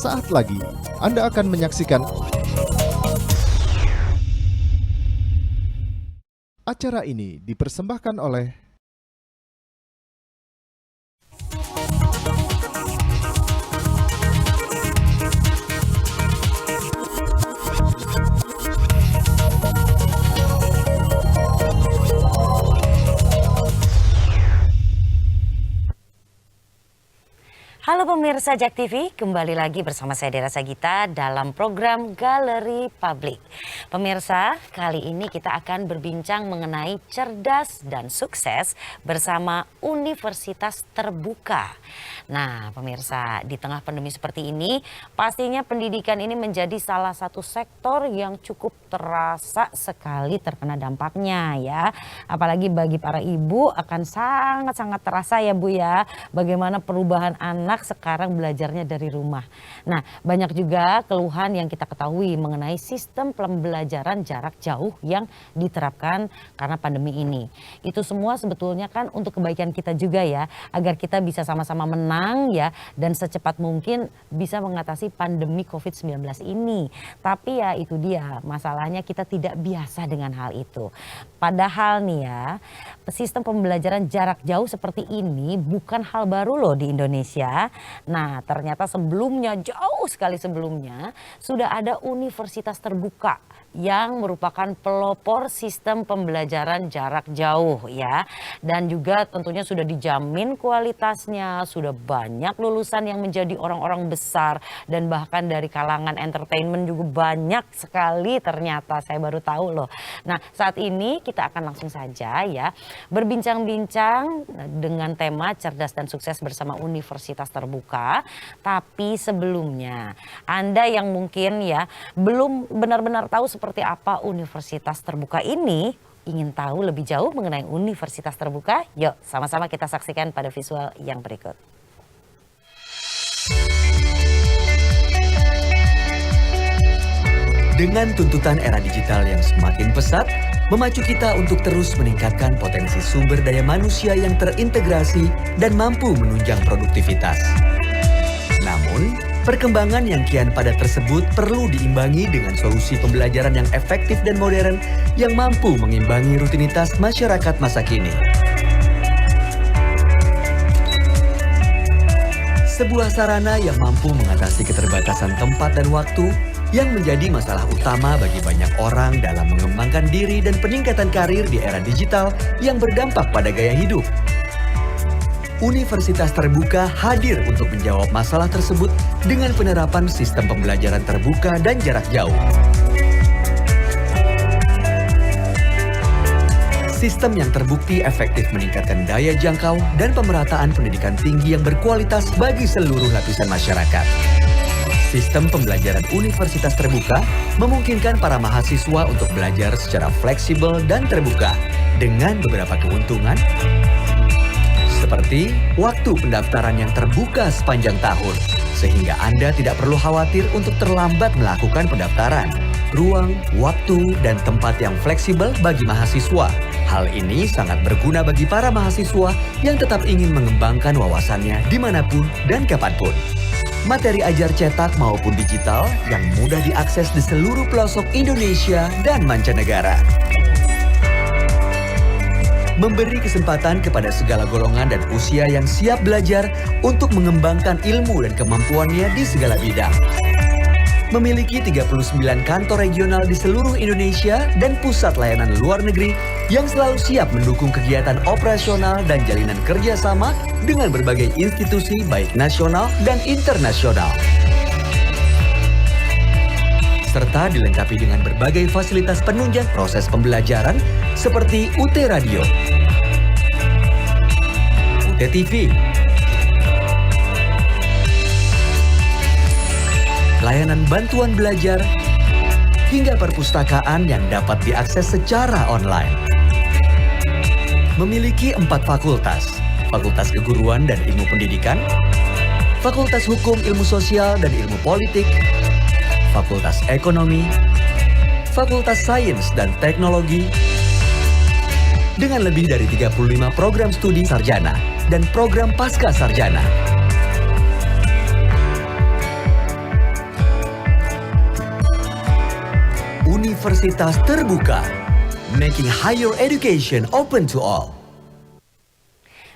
Sesaat lagi Anda akan menyaksikan acara ini dipersembahkan oleh Halo pemirsa JAK TV, kembali lagi bersama saya Dera Sagita dalam program Galeri Publik. Pemirsa, kali ini kita akan berbincang mengenai cerdas dan sukses bersama Universitas Terbuka. Nah pemirsa, di tengah pandemi seperti ini, pastinya pendidikan ini menjadi salah satu sektor yang cukup terasa sekali terkena dampaknya ya. Apalagi bagi para ibu akan sangat-sangat terasa ya Bu ya, bagaimana perubahan anak sekarang belajarnya dari rumah. Nah, banyak juga keluhan yang kita ketahui mengenai sistem pembelajaran jarak jauh yang diterapkan karena pandemi ini. Itu semua sebetulnya kan untuk kebaikan kita juga ya, agar kita bisa sama-sama menang ya dan secepat mungkin bisa mengatasi pandemi COVID-19 ini. Tapi ya itu dia, masalahnya kita tidak biasa dengan hal itu. Padahal nih ya, sistem pembelajaran jarak jauh seperti ini bukan hal baru loh di Indonesia. Nah ternyata sebelumnya, jauh sekali sebelumnya sudah ada Universitas Terbuka yang merupakan pelopor sistem pembelajaran jarak jauh ya. Dan juga tentunya sudah dijamin kualitasnya, sudah banyak lulusan yang menjadi orang-orang besar. Dan bahkan dari kalangan entertainment juga banyak sekali ternyata, saya baru tahu loh. Nah saat ini kita akan langsung saja ya berbincang-bincang dengan tema cerdas dan sukses bersama Universitas Terbuka. Tapi sebelumnya Anda yang mungkin ya belum benar-benar tahu seperti apa Universitas Terbuka ini, ingin tahu lebih jauh mengenai Universitas Terbuka? Yuk sama-sama kita saksikan pada visual yang berikut. Dengan tuntutan era digital yang semakin pesat, memacu kita untuk terus meningkatkan potensi sumber daya manusia yang terintegrasi dan mampu menunjang produktivitas. Namun, perkembangan yang kian padat tersebut perlu diimbangi dengan solusi pembelajaran yang efektif dan modern yang mampu mengimbangi rutinitas masyarakat masa kini. Sebuah sarana yang mampu mengatasi keterbatasan tempat dan waktu yang menjadi masalah utama bagi banyak orang dalam mengembangkan diri dan peningkatan karir di era digital yang berdampak pada gaya hidup. Universitas Terbuka hadir untuk menjawab masalah tersebut dengan penerapan sistem pembelajaran terbuka dan jarak jauh. Sistem yang terbukti efektif meningkatkan daya jangkau dan pemerataan pendidikan tinggi yang berkualitas bagi seluruh lapisan masyarakat. Sistem pembelajaran Universitas Terbuka memungkinkan para mahasiswa untuk belajar secara fleksibel dan terbuka dengan beberapa keuntungan seperti waktu pendaftaran yang terbuka sepanjang tahun, sehingga Anda tidak perlu khawatir untuk terlambat melakukan pendaftaran. Ruang, waktu, dan tempat yang fleksibel bagi mahasiswa. Hal ini sangat berguna bagi para mahasiswa yang tetap ingin mengembangkan wawasannya dimanapun dan kapanpun. Materi ajar cetak maupun digital yang mudah diakses di seluruh pelosok Indonesia dan mancanegara. Memberi kesempatan kepada segala golongan dan usia yang siap belajar untuk mengembangkan ilmu dan kemampuannya di segala bidang. Memiliki 39 kantor regional di seluruh Indonesia dan pusat layanan luar negeri yang selalu siap mendukung kegiatan operasional dan jalinan kerjasama dengan berbagai institusi baik nasional dan internasional. Serta dilengkapi dengan berbagai fasilitas penunjang proses pembelajaran seperti UT Radio, UT TV, layanan bantuan belajar, hingga perpustakaan yang dapat diakses secara online. Memiliki 4 fakultas, Fakultas Keguruan dan Ilmu Pendidikan, Fakultas Hukum Ilmu Sosial dan Ilmu Politik, Fakultas Ekonomi, Fakultas Sains dan Teknologi, dengan lebih dari 35 program studi sarjana dan program pasca sarjana. Universitas Terbuka, making higher education open to all.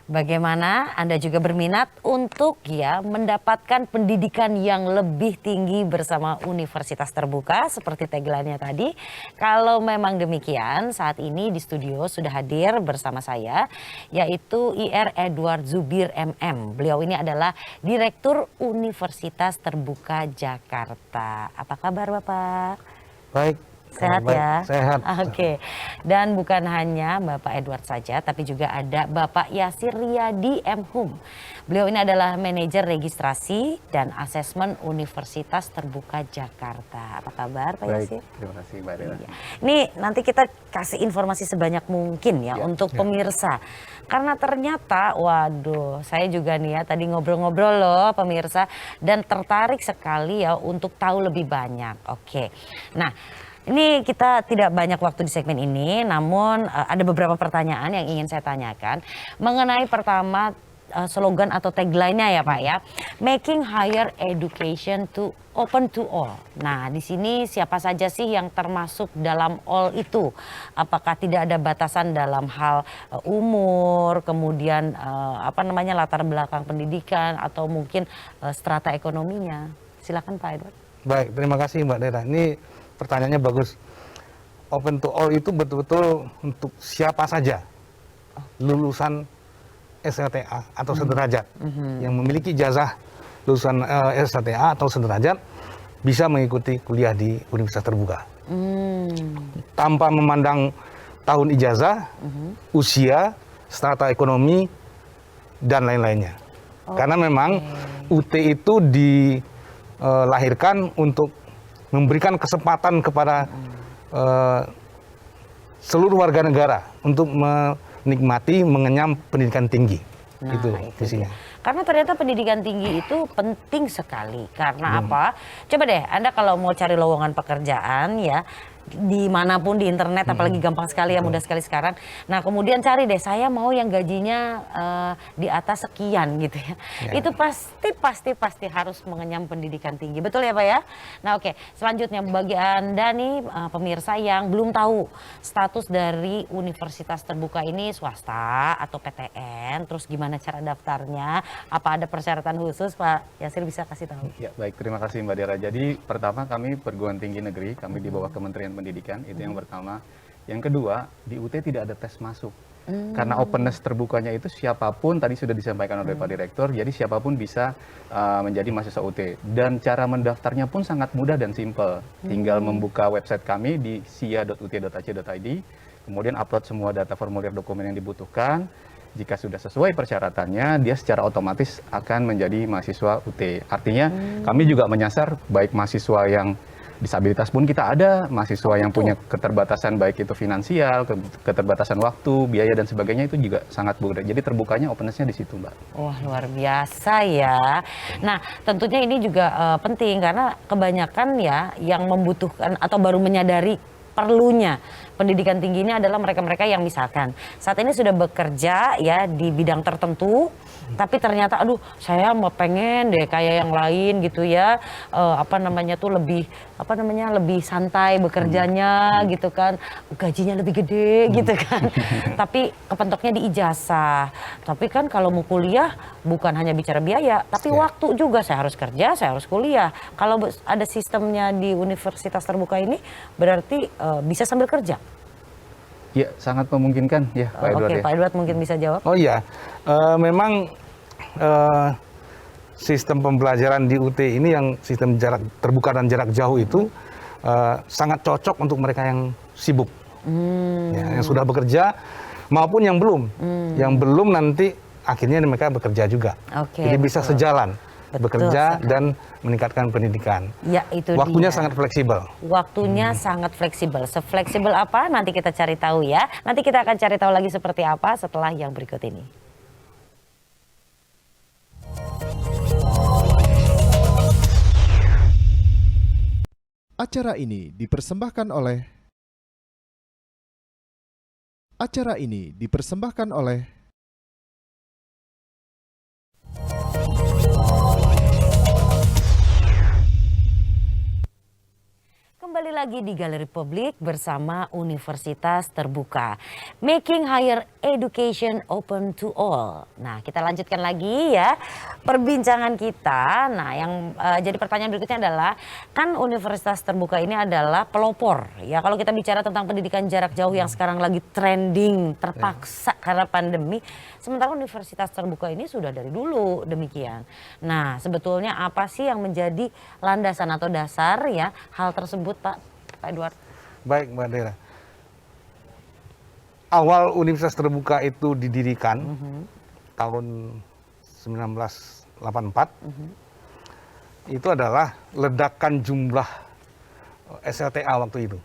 Bagaimana Anda juga berminat untuk mendapatkan pendidikan yang lebih tinggi bersama Universitas Terbuka seperti tagline-nya tadi. Kalau memang demikian, saat ini di studio sudah hadir bersama saya yaitu Ir Edward Zubir MM. Beliau ini adalah Direktur Universitas Terbuka Jakarta. Apa kabar Bapak? Baik. Sehat baik, ya? Sehat. Oke. Dan bukan hanya Bapak Edward saja, tapi juga ada Bapak Yasir Riyadi M. Hum. Beliau ini adalah Manajer Registrasi dan Asesmen Universitas Terbuka Jakarta. Apa kabar Pak Baik, Yasir? terima kasih Mbak Dera. Iya. Ini nanti kita kasih informasi sebanyak mungkin untuk pemirsa. Karena ternyata, waduh, saya juga nih tadi ngobrol-ngobrol loh pemirsa. Dan tertarik sekali untuk tahu lebih banyak. Oke. Nah, ini kita tidak banyak waktu di segmen ini, namun ada beberapa pertanyaan yang ingin saya tanyakan mengenai pertama slogan atau tagline-nya ya Pak ya, making higher education to open to all. Nah di sini siapa saja sih yang termasuk dalam all itu? Apakah tidak ada batasan dalam hal umur, kemudian latar belakang pendidikan atau mungkin strata ekonominya? Silakan Pak Edward. Baik, terima kasih Mbak Dera. Ini pertanyaannya bagus. Open to all itu betul-betul untuk siapa saja lulusan SLTA atau sederajat yang memiliki ijazah lulusan SLTA atau sederajat bisa mengikuti kuliah di Universitas Terbuka tanpa memandang tahun ijazah, usia, strata ekonomi dan lain-lainnya. Karena memang UT itu dilahirkan untuk memberikan kesempatan kepada seluruh warga negara untuk menikmati, mengenyam pendidikan tinggi. Nah, itu visinya. Karena ternyata pendidikan tinggi itu penting sekali. Karena apa? Coba deh, Anda kalau mau cari lowongan pekerjaan dimanapun di internet, apalagi gampang sekali mudah sekali sekarang. Nah kemudian cari deh, saya mau yang gajinya di atas sekian gitu ya. Itu pasti harus mengenyam pendidikan tinggi, betul ya Pak ya? Nah oke, selanjutnya bagi Anda nih pemirsa yang belum tahu status dari Universitas Terbuka ini swasta atau PTN, terus gimana cara daftarnya, apa ada persyaratan khusus Pak Yasir bisa kasih tahu? Ya baik, terima kasih Mbak Dera. Jadi pertama kami perguruan tinggi negeri, kami di bawah Kementerian Pendidikan, itu yang pertama. Yang kedua, di UT tidak ada tes masuk. Karena openness terbukanya itu siapapun, tadi sudah disampaikan oleh Pak Direktur, jadi siapapun bisa menjadi mahasiswa UT. Dan cara mendaftarnya pun sangat mudah dan simpel. Tinggal membuka website kami di sia.ut.ac.id, kemudian upload semua data formulir dokumen yang dibutuhkan. Jika sudah sesuai persyaratannya, dia secara otomatis akan menjadi mahasiswa UT. Artinya kami juga menyasar baik mahasiswa yang disabilitas pun kita ada, mahasiswa yang punya keterbatasan baik itu finansial, keterbatasan waktu, biaya dan sebagainya itu juga sangat mudah. Jadi terbukanya openness-nya di situ, Mbak. Wah, luar biasa ya. Nah, tentunya ini juga penting karena kebanyakan yang membutuhkan atau baru menyadari perlunya pendidikan tinggi ini adalah mereka-mereka yang misalkan saat ini sudah bekerja di bidang tertentu, tapi ternyata aduh saya mau pengen deh kayak yang lain gitu ya, lebih santai bekerjanya gitu kan, gajinya lebih gede gitu kan. Tapi kepentoknya di ijazah. Tapi kan kalau mau kuliah bukan hanya bicara biaya, tapi waktu juga, saya harus kerja, saya harus kuliah. Kalau ada sistemnya di Universitas Terbuka ini berarti bisa sambil kerja. Ya, sangat memungkinkan ya Pak Edward. Oke, Pak Edward mungkin bisa jawab. Oh iya, memang sistem pembelajaran di UT ini yang sistem jarak terbuka dan jarak jauh itu sangat cocok untuk mereka yang sibuk, yang sudah bekerja maupun yang belum. Yang belum nanti akhirnya mereka bekerja juga. Jadi bisa sejalan. Bekerja dan meningkatkan pendidikan. Ya, itu waktunya dia. sangat fleksibel. Waktunya sangat fleksibel. Sefleksibel apa? Nanti kita cari tahu ya. Nanti kita akan cari tahu lagi seperti apa setelah yang berikut ini. Acara ini dipersembahkan oleh Kembali lagi di Galeri Publik bersama Universitas Terbuka. Making Higher Education Open to All. Nah, kita lanjutkan lagi ya perbincangan kita. Nah, yang jadi pertanyaan berikutnya adalah, kan Universitas Terbuka ini adalah pelopor. Ya, kalau kita bicara tentang pendidikan jarak jauh yang sekarang lagi trending, terpaksa karena pandemi. Sementara Universitas Terbuka ini sudah dari dulu demikian. Nah, sebetulnya apa sih yang menjadi landasan atau dasar ya hal tersebut, Pak Edward? Baik, Mbak Dera. Awal Universitas Terbuka itu didirikan tahun 1984. Itu adalah ledakan jumlah SLTA waktu itu.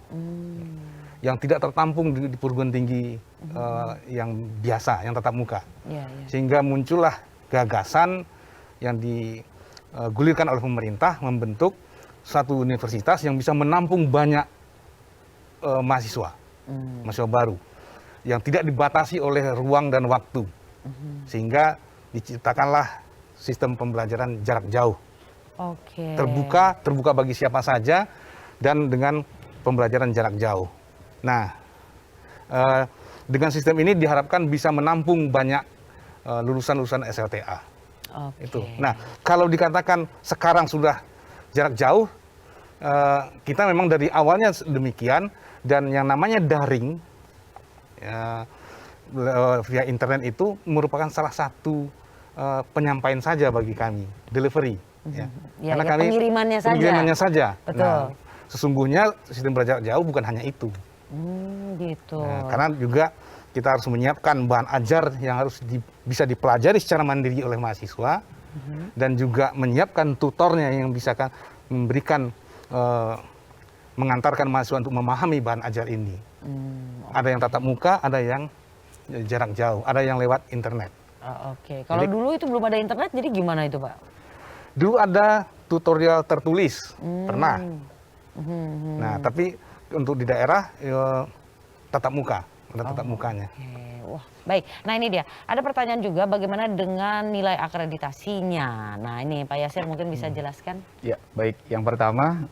Yang tidak tertampung di perguruan tinggi yang biasa, yang tatap muka. Sehingga muncullah gagasan yang digulirkan oleh pemerintah membentuk satu universitas yang bisa menampung banyak mahasiswa baru, yang tidak dibatasi oleh ruang dan waktu, sehingga diciptakanlah sistem pembelajaran jarak jauh, terbuka bagi siapa saja, dan dengan pembelajaran jarak jauh. Nah, dengan sistem ini diharapkan bisa menampung banyak lulusan-lulusan SLTA. Itu. Nah, kalau dikatakan sekarang sudah jarak jauh, kita memang dari awalnya demikian, dan yang namanya daring via internet itu merupakan salah satu penyampaian saja bagi kami, delivery. Karena kami pengirimannya saja. Betul. Nah, sesungguhnya sistem belajar jarak jauh bukan hanya itu. Gitu. Nah, karena juga kita harus menyiapkan bahan ajar yang harus bisa dipelajari secara mandiri oleh mahasiswa, dan juga menyiapkan tutornya yang bisa memberikan mengantarkan mahasiswa untuk memahami bahan ajar ini. Ada yang tatap muka, ada yang jarak jauh, ada yang lewat internet. Kalau dulu itu belum ada internet, jadi gimana itu, Pak? Dulu ada tutorial tertulis, pernah. Nah, tapi untuk di daerah tatap muka, ada tatap mukanya. Wah, baik. Nah, ini dia. Ada pertanyaan juga, bagaimana dengan nilai akreditasinya? Nah, ini Pak Yasir mungkin bisa jelaskan. Ya, baik. Yang pertama,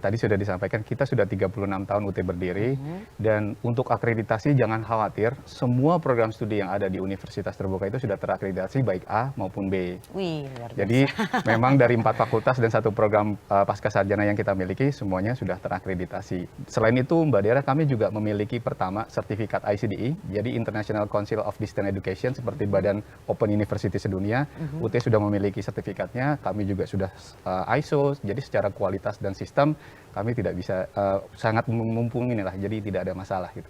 tadi sudah disampaikan, kita sudah 36 tahun UT berdiri, dan untuk akreditasi jangan khawatir, semua program studi yang ada di Universitas Terbuka itu sudah terakreditasi baik A maupun B. Wih, luar biasa. Jadi memang dari 4 fakultas dan 1 program pasca sarjana yang kita miliki, semuanya sudah terakreditasi. Selain itu, Mbak Dera, kami juga memiliki pertama sertifikat ICDE, jadi International Council of Distance Education, seperti Badan Open University sedunia. UT sudah memiliki sertifikatnya, kami juga sudah ISO, jadi secara kualitas dan sistem kami tidak bisa sangat mumpuni lah, jadi tidak ada masalah gitu.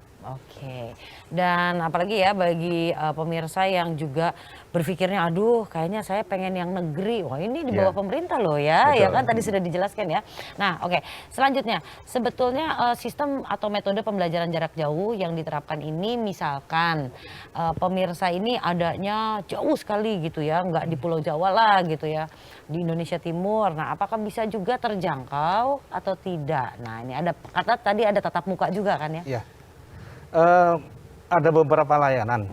Dan apalagi ya bagi pemirsa yang juga berpikirnya, aduh kayaknya saya pengen yang negeri. Wah, ini di bawah pemerintah loh ya. Betul. Ya kan tadi sudah dijelaskan ya. Nah, selanjutnya sebetulnya sistem atau metode pembelajaran jarak jauh yang diterapkan ini, misalkan pemirsa ini adanya jauh sekali gitu ya, nggak di Pulau Jawa lah gitu ya, di Indonesia Timur. Nah, apakah bisa juga terjangkau atau tidak? Nah, ini ada kata tadi ada tatap muka juga kan ya? Iya. Ada beberapa layanan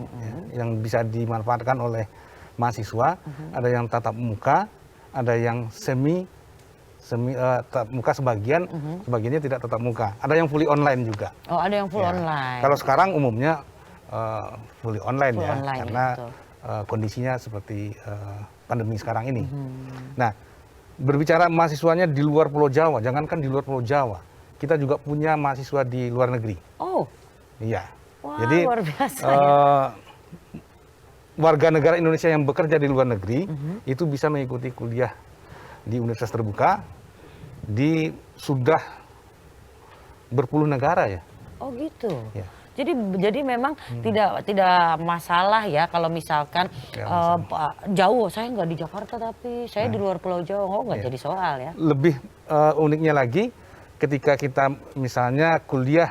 yang bisa dimanfaatkan oleh mahasiswa. Ada yang tatap muka, ada yang semi tatap muka sebagian, sebagiannya tidak tatap muka. Ada yang fully online juga. Oh, ada yang full online. Kalau sekarang umumnya fully online Full ya, online, karena betul. kondisinya seperti pandemi sekarang ini. Nah, berbicara mahasiswanya di luar Pulau Jawa, jangankan di luar Pulau Jawa, kita juga punya mahasiswa di luar negeri. Oh. Iya. Wah, Jadi luar biasa, ya. Warga negara Indonesia yang bekerja di luar negeri itu bisa mengikuti kuliah di Universitas Terbuka di sudah berpuluh negara ya. Oh gitu. Ya. Jadi memang tidak masalah ya kalau misalkan jauh, saya nggak di Jakarta tapi saya di luar Pulau Jawa, nggak jadi soal ya. Lebih uniknya lagi ketika kita misalnya kuliah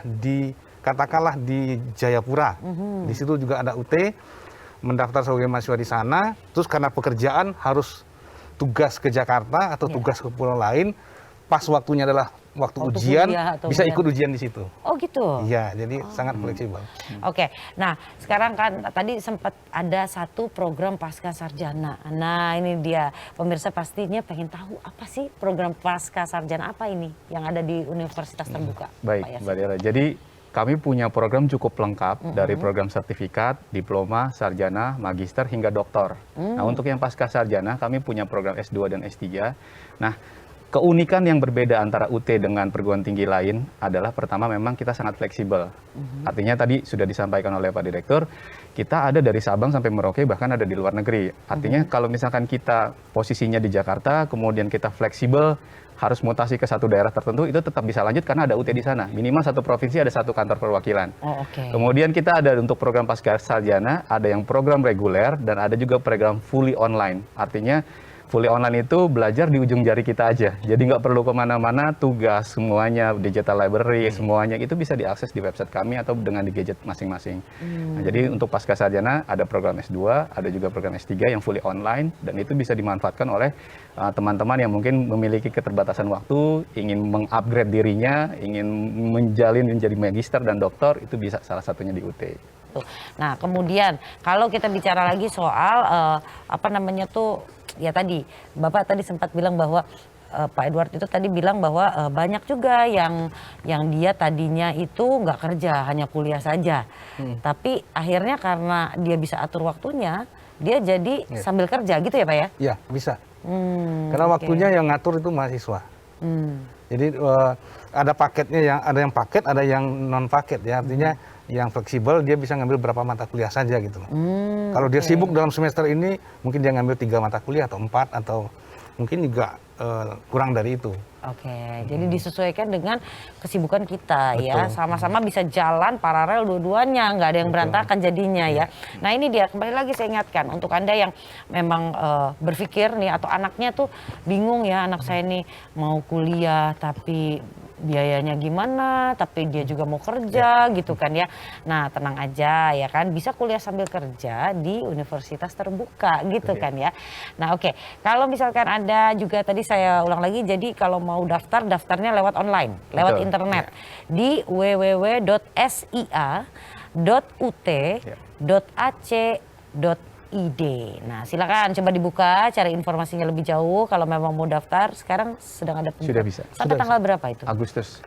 katakanlah di Jayapura, di situ juga ada UT, mendaftar sebagai mahasiswa di sana, terus karena pekerjaan harus tugas ke Jakarta atau tugas ke pulau lain, pas waktunya adalah waktu Waktu ujian kuliah atau bisa kuliah. ikut ujian di situ. Oh gitu. Iya, jadi sangat fleksibel. Oke, nah sekarang kan tadi sempat ada satu program pasca sarjana. Nah ini dia, pemirsa pastinya pengen tahu apa sih program pasca sarjana apa ini yang ada di Universitas Terbuka. Baik, Pak Yasin? Mbak Dera. Jadi kami punya program cukup lengkap dari program sertifikat, diploma, sarjana, magister hingga doktor. Nah, untuk yang pasca sarjana kami punya program S2 dan S3. Nah, keunikan yang berbeda antara UT dengan perguruan tinggi lain adalah pertama memang kita sangat fleksibel. Artinya tadi sudah disampaikan oleh Pak Direktur, kita ada dari Sabang sampai Merauke bahkan ada di luar negeri. Artinya kalau misalkan kita posisinya di Jakarta, kemudian kita fleksibel harus mutasi ke satu daerah tertentu, itu tetap bisa lanjut karena ada UT di sana. Minimal satu provinsi ada satu kantor perwakilan. Oh, oke. Kemudian kita ada untuk program pasca sarjana, ada yang program reguler dan ada juga program fully online. Artinya fully online itu belajar di ujung jari kita aja. Jadi nggak perlu kemana-mana, tugas semuanya, digital library, semuanya itu bisa diakses di website kami atau dengan di gadget masing-masing. Nah, jadi untuk pasca sarjana ada program S2, ada juga program S3 yang fully online dan itu bisa dimanfaatkan oleh teman-teman yang mungkin memiliki keterbatasan waktu, ingin mengupgrade dirinya, ingin menjalin menjadi magister dan doktor, itu bisa salah satunya di UT. Nah kemudian kalau kita bicara lagi soal apa namanya tuh, ya tadi Bapak tadi sempat bilang bahwa Pak Edward itu tadi bilang bahwa banyak juga yang dia tadinya itu nggak kerja, hanya kuliah saja. Tapi akhirnya karena dia bisa atur waktunya, dia jadi sambil kerja gitu ya Pak ya? Iya, bisa. Karena waktunya yang ngatur itu mahasiswa. Jadi ada paketnya, ada yang paket, ada yang non paket ya. Artinya yang fleksibel dia bisa ngambil berapa mata kuliah saja gitu loh. Kalau dia sibuk dalam semester ini, mungkin dia ngambil 3 mata kuliah atau 4 atau mungkin juga kurang dari itu. Oke, jadi disesuaikan dengan kesibukan kita ya, Betul. sama-sama bisa jalan paralel dua-duanya, nggak ada yang berantakan jadinya ya. Nah ini dia, kembali lagi saya ingatkan untuk Anda yang memang berpikir nih atau anaknya tuh bingung ya, anak saya nih mau kuliah tapi biayanya gimana, tapi dia juga mau kerja gitu kan ya. Nah tenang aja ya kan, bisa kuliah sambil kerja di Universitas Terbuka gitu kan ya. Nah oke, kalau misalkan ada juga tadi saya ulang lagi, jadi kalau mau daftar, daftarnya lewat online, lewat internet di www.sia.ut.ac.id. Nah silakan coba dibuka, cari informasinya lebih jauh kalau memang mau daftar. Sekarang sedang ada Sudah bisa. Sampai tanggal berapa itu? Agustus.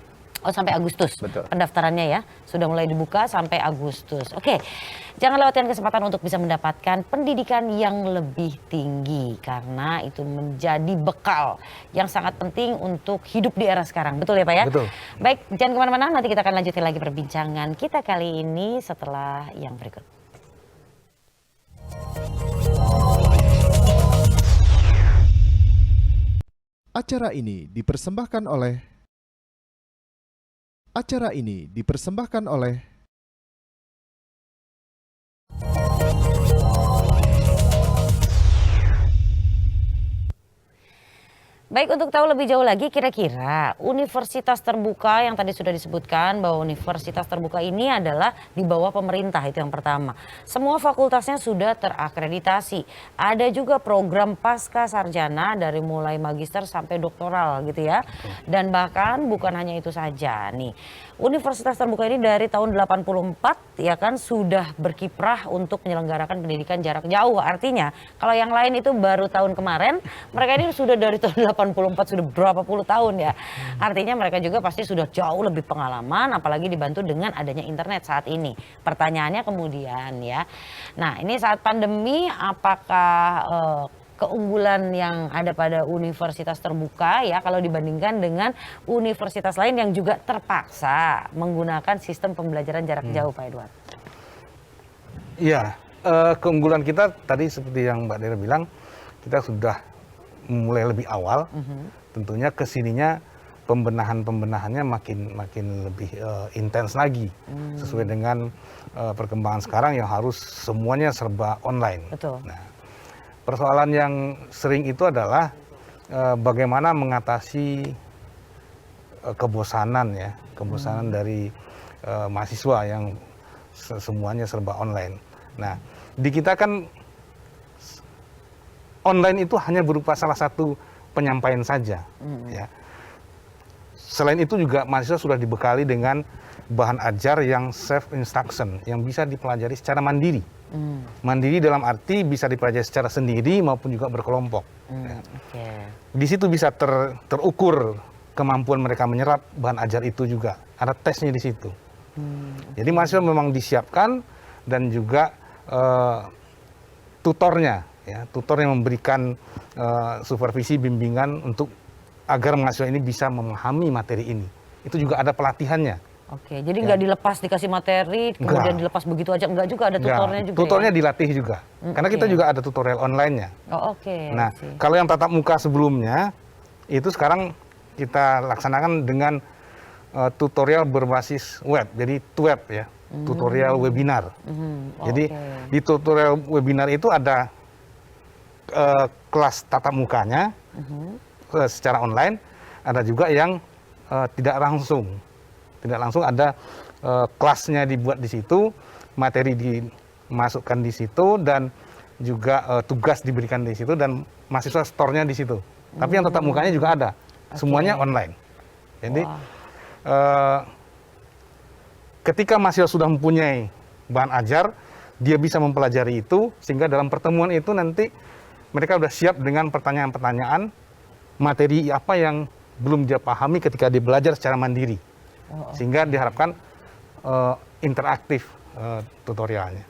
Oh sampai Agustus. Betul. Pendaftarannya ya sudah mulai dibuka sampai Agustus. Oke, jangan lewatkan kesempatan untuk bisa mendapatkan pendidikan yang lebih tinggi karena itu menjadi bekal yang sangat penting untuk hidup di era sekarang. Betul ya Pak ya? Betul. Baik, jangan kemana-mana. Nanti kita akan lanjutin lagi perbincangan kita kali ini setelah yang berikut. Acara ini dipersembahkan oleh Baik, untuk tahu lebih jauh lagi kira-kira Universitas Terbuka yang tadi sudah disebutkan bahwa Universitas Terbuka ini adalah di bawah pemerintah, itu yang pertama. Semua fakultasnya sudah terakreditasi. Ada juga program pasca sarjana dari mulai magister sampai doktoral gitu ya. Dan bahkan bukan hanya itu saja nih. Universitas Terbuka ini dari tahun 84 ya kan sudah berkiprah untuk menyelenggarakan pendidikan jarak jauh. Artinya kalau yang lain itu baru tahun kemarin, mereka ini sudah dari tahun 84 sudah berapa puluh tahun ya. Artinya mereka juga pasti sudah jauh lebih pengalaman, apalagi dibantu dengan adanya internet saat ini. Pertanyaannya kemudian ya, nah ini saat pandemi apakah keunggulan yang ada pada Universitas Terbuka ya kalau dibandingkan dengan universitas lain yang juga terpaksa menggunakan sistem pembelajaran jarak jauh, Pak Edward? Iya, keunggulan kita tadi seperti yang Mbak Dera bilang, kita sudah mulai lebih awal. Tentunya kesininya pembenahannya makin lebih intens lagi, sesuai dengan perkembangan sekarang yang harus semuanya serba online. Betul. Nah, persoalan yang sering itu adalah bagaimana mengatasi kebosanan dari mahasiswa yang semuanya serba online. Nah, di kita kan online itu hanya berupa salah satu penyampaian saja, ya. selain itu juga mahasiswa sudah dibekali dengan bahan ajar yang self instruction, yang bisa dipelajari secara mandiri. Mandiri dalam arti bisa dipelajari secara sendiri maupun juga berkelompok. Ya. Di situ bisa terukur kemampuan mereka menyerap bahan ajar itu juga. Ada tesnya di situ. Jadi mahasiswa memang disiapkan dan juga tutornya, ya, tutor yang memberikan supervisi bimbingan untuk agar mahasiswa ini bisa memahami materi ini. Itu juga ada pelatihannya. Oke, jadi nggak dilepas dikasih materi, kemudian dilepas begitu aja, enggak juga, ada tutornya juga. Tutornya ya? dilatih juga, karena kita juga ada tutorial online-nya. Oh, oke. Nah, kalau yang tatap muka sebelumnya, itu sekarang kita laksanakan dengan tutorial berbasis web, jadi web ya, tutorial webinar. Jadi di tutorial webinar itu ada kelas tatap mukanya secara online, ada juga yang tidak langsung. Tidak langsung ada kelasnya dibuat di situ, materi dimasukkan di situ, dan juga tugas diberikan di situ, dan mahasiswa store-nya di situ. Tapi yang tatap mukanya juga ada, semuanya online. Jadi ketika mahasiswa sudah mempunyai bahan ajar, dia bisa mempelajari itu, sehingga dalam pertemuan itu nanti mereka sudah siap dengan pertanyaan-pertanyaan materi apa yang belum dia pahami ketika dia belajar secara mandiri. Sehingga diharapkan interaktif tutorialnya.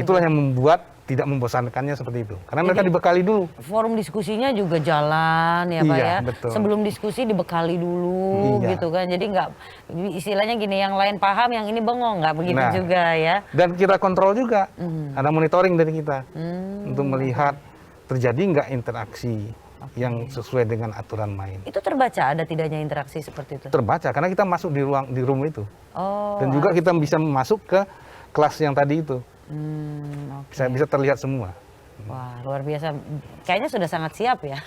Itulah yang membuat tidak membosankannya seperti itu. Karena mereka dibekali dulu. Forum diskusinya juga jalan ya Pak ya. Betul. Sebelum diskusi dibekali dulu gitu kan. Jadi nggak, istilahnya gini, yang lain paham, yang ini bengong, nggak begitu juga ya. Dan kita kontrol juga. Ada monitoring dari kita untuk melihat terjadi nggak interaksi yang sesuai dengan aturan main. Itu terbaca ada tidaknya interaksi seperti itu? Terbaca karena kita masuk di room itu. Dan juga kita bisa masuk ke kelas yang tadi itu. Bisa terlihat semua. Wah, luar biasa. Kayaknya sudah sangat siap ya.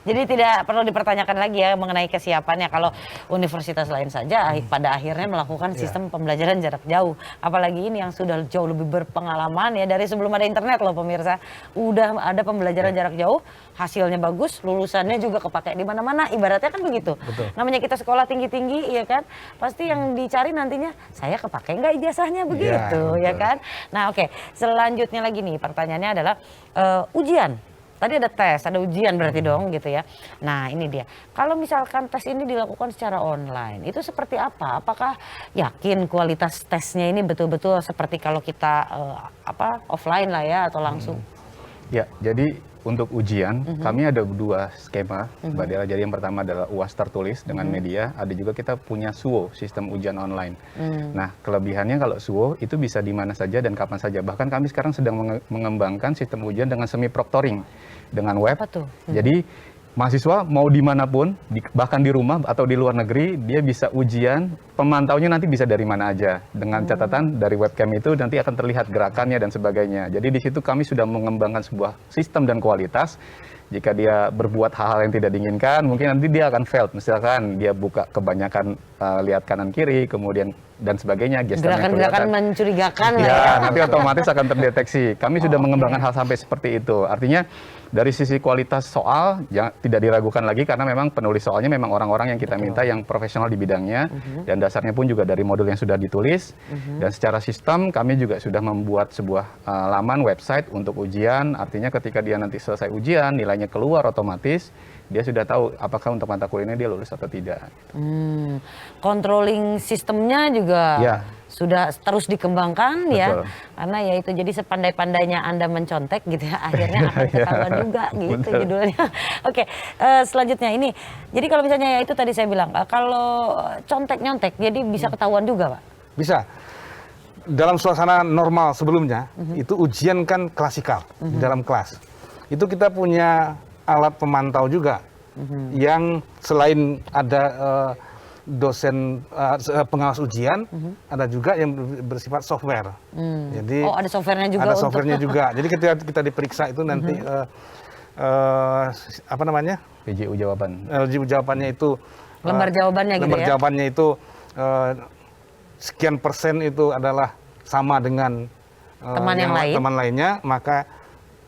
Jadi tidak perlu dipertanyakan lagi ya mengenai kesiapannya. Kalau universitas lain saja pada akhirnya melakukan sistem pembelajaran jarak jauh. Apalagi ini yang sudah jauh lebih berpengalaman ya, dari sebelum ada internet loh pemirsa. Udah ada pembelajaran jarak jauh, hasilnya bagus, lulusannya juga kepakai di mana-mana. Ibaratnya kan begitu. Betul. Namanya kita sekolah tinggi-tinggi ya kan. Pasti yang dicari nantinya, saya kepakai nggak ijazahnya begitu ya kan. Nah oke, selanjutnya lagi nih pertanyaannya adalah ujian. Tadi ada tes, ada ujian berarti dong gitu ya. Nah ini dia, kalau misalkan tes ini dilakukan secara online, itu seperti apa? Apakah yakin kualitas tesnya ini betul-betul seperti kalau kita offline lah ya, atau langsung? Ya, jadi untuk ujian kami ada dua skema, Mbak Dera. Jadi yang pertama adalah UAS tertulis dengan media, ada juga kita punya SUO, sistem ujian online. Nah, kelebihannya kalau SUO itu bisa di mana saja dan kapan saja. Bahkan kami sekarang sedang mengembangkan sistem ujian dengan semi proctoring dengan web. Apa tuh? Jadi mahasiswa mau dimanapun, bahkan di rumah atau di luar negeri, dia bisa ujian, pemantaunya nanti bisa dari mana aja. Dengan catatan dari webcam itu nanti akan terlihat gerakannya dan sebagainya. Jadi di situ kami sudah mengembangkan sebuah sistem dan kualitas. Jika dia berbuat hal-hal yang tidak diinginkan, mungkin nanti dia akan fail. Misalkan dia buka kebanyakan lihat kanan kiri, kemudian dan sebagainya. Gerakan-gerakan mencurigakan lah ya. Nanti otomatis akan terdeteksi. Kami sudah mengembangkan hal sampai seperti itu. Artinya dari sisi kualitas soal tidak diragukan lagi, karena memang penulis soalnya memang orang-orang yang kita minta yang profesional di bidangnya, dan dasarnya pun juga dari modul yang sudah ditulis. Dan secara sistem kami juga sudah membuat sebuah laman website untuk ujian. Artinya ketika dia nanti selesai ujian, nilainya keluar otomatis, dia sudah tahu apakah untuk mata kuliahnya dia lulus atau tidak. Controlling sistemnya juga sudah terus dikembangkan. Betul. Ya, karena ya itu, jadi sepandai-pandainya Anda mencontek gitu ya, akhirnya akan ketahuan juga gitu judulnya. Oke, selanjutnya ini, jadi kalau misalnya ya itu tadi saya bilang, kalau contek-nyontek jadi bisa ketahuan juga Pak? Bisa. Dalam suasana normal sebelumnya, itu ujian kan klasikal di dalam kelas. Itu kita punya alat pemantau juga, yang selain ada dosen pengawas ujian, ada juga yang bersifat software. Jadi ada softwarenya juga. Ada softwarenya juga. Jadi ketika kita diperiksa itu nanti apa namanya? PJU jawaban. PJU jawabannya itu lembar jawabannya gitu ya. Lembar jawabannya itu sekian persen itu adalah sama dengan teman lainnya, maka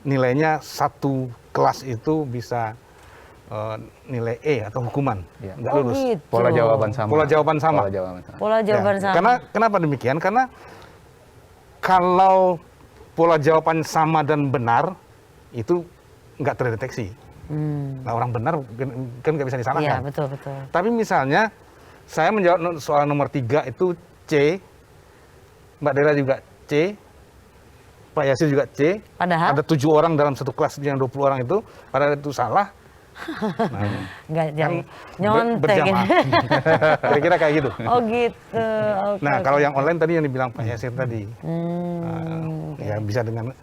nilainya satu kelas itu bisa nilai E atau hukuman, Ya. nggak Oh, lulus. gitu. Pola jawaban sama. Pola jawaban sama. Pola jawaban sama. Pola jawaban Ya, sama. Karena kenapa demikian? Karena kalau pola jawaban sama dan benar itu nggak terdeteksi. Nah, orang benar kan nggak bisa Iya, disalahkan. betul betul. Tapi misalnya saya menjawab soal nomor 3 itu C, Mbak Dera juga C, Pak Yasir juga C. Padahal? Ada 7 orang dalam satu kelas yang 20 orang itu, padahal itu salah. Nah, Nggak jauh. kan Nyontek. berjamaah. Kira-kira kayak gitu. Oh gitu. Oke, Nah, oke. kalau yang online tadi yang dibilang Pak Yasir tadi, ya bisa dengan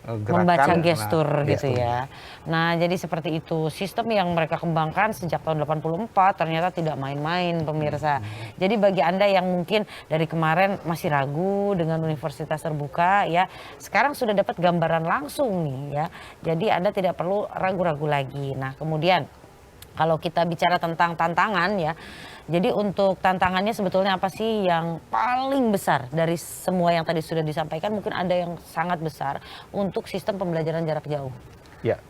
gerakan, Membaca nah, gestur gitu gestur. ya. Nah, jadi seperti itu. Sistem yang mereka kembangkan sejak tahun 84 ternyata tidak main-main pemirsa. Jadi bagi Anda yang mungkin dari kemarin masih ragu dengan universitas terbuka ya, sekarang sudah dapat gambaran langsung nih ya. Jadi Anda tidak perlu ragu-ragu lagi. Nah, kemudian kalau kita bicara tentang tantangan ya, jadi untuk tantangannya sebetulnya apa sih yang paling besar dari semua yang tadi sudah disampaikan? Mungkin ada yang sangat besar untuk sistem pembelajaran jarak jauh. Ya,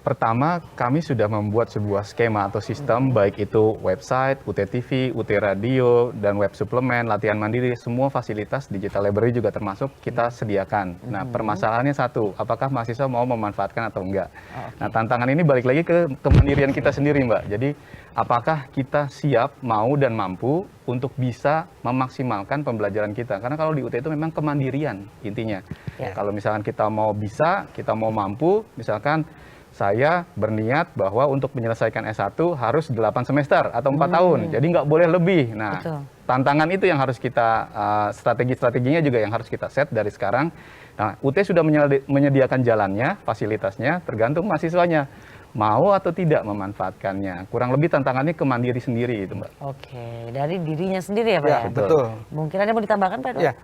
pertama kami sudah membuat sebuah skema atau sistem baik itu website, UT TV, UT Radio, dan web suplemen, latihan mandiri, semua fasilitas digital library juga termasuk kita sediakan. Nah, permasalahannya satu, apakah mahasiswa mau memanfaatkan atau enggak? Nah, tantangan ini balik lagi ke kemandirian kita sendiri, Mbak. Jadi, apakah kita siap, mau, dan mampu untuk bisa memaksimalkan pembelajaran kita? Karena kalau di UT itu memang kemandirian intinya. Ya. Kalau misalkan kita mau bisa, kita mau mampu, misalkan saya berniat bahwa untuk menyelesaikan S1 harus 8 semester atau 4 tahun, jadi nggak boleh lebih. Nah, Betul. tantangan itu yang harus kita, strategi-strateginya juga yang harus kita set dari sekarang. Nah, UT sudah menyediakan jalannya, fasilitasnya, tergantung mahasiswanya mau atau tidak memanfaatkannya. Kurang lebih tantangannya ke mandiri sendiri itu, Mbak. Oke, dari dirinya sendiri ya Pak Ya, ya? betul. Mungkin ada yang mau ditambahkan Pak? Ya,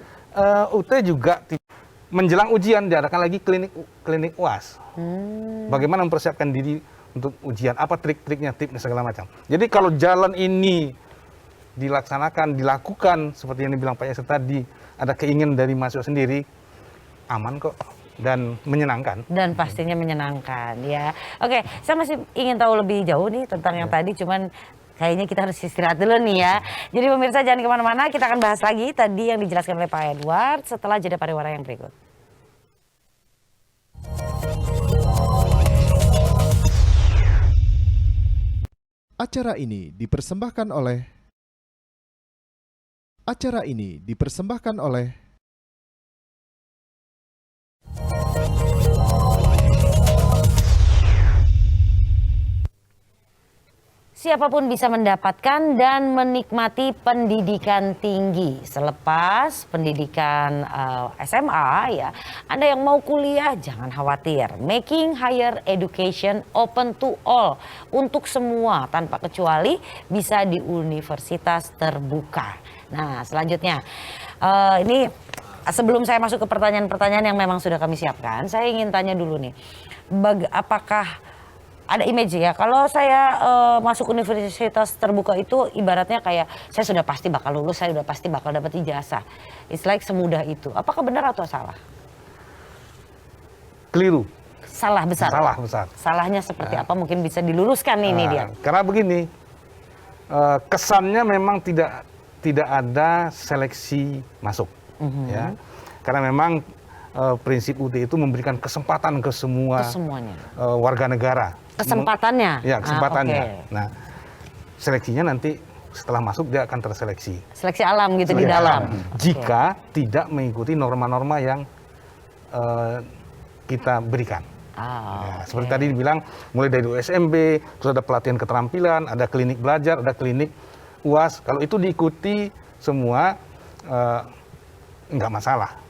UT juga menjelang ujian diadakan lagi klinik UAS. Bagaimana mempersiapkan diri untuk ujian, apa trik-triknya, tipsnya segala macam. Jadi kalau jalan ini dilakukan seperti yang dibilang Pak Yasir tadi, ada keinginan dari mahasiswa sendiri, aman kok dan menyenangkan. Dan pastinya menyenangkan ya. Oke, saya masih ingin tahu lebih jauh nih tentang yang tadi, cuman kayaknya kita harus istirahat dulu nih ya. Jadi pemirsa jangan kemana-mana, kita akan bahas lagi tadi yang dijelaskan oleh Pak Edward setelah jeda pariwara yang berikut. Acara ini dipersembahkan oleh Siapapun bisa mendapatkan dan menikmati pendidikan tinggi. Selepas pendidikan SMA ya, Anda yang mau kuliah jangan khawatir. Making Higher Education Open to All. Untuk semua tanpa kecuali bisa di universitas terbuka. Nah selanjutnya ini sebelum saya masuk ke pertanyaan-pertanyaan yang memang sudah kami siapkan, saya ingin tanya dulu nih, apakah ada image ya, kalau saya masuk universitas terbuka itu ibaratnya kayak saya sudah pasti bakal lulus, saya sudah pasti bakal dapat ijazah. It's like semudah itu. Apakah benar atau salah? Keliru. Salah besar. Salah besar. Salahnya seperti apa? Mungkin bisa diluruskan ini dia. Karena begini, kesannya memang tidak ada seleksi masuk, ya. Karena memang prinsip UT itu memberikan kesempatan ke semua Kesemuanya. warga negara. Kesempatannya. Ya, kesempatannya. Oke. Nah, seleksinya nanti setelah masuk dia akan terseleksi. Seleksi alam gitu di Seleksi dalam. alam. Oke. Jika tidak mengikuti norma-norma yang kita berikan. Ya, Oke. seperti tadi dibilang, mulai dari USMB, terus ada pelatihan keterampilan, ada klinik belajar, ada klinik UAS. Kalau itu diikuti semua, nggak masalah.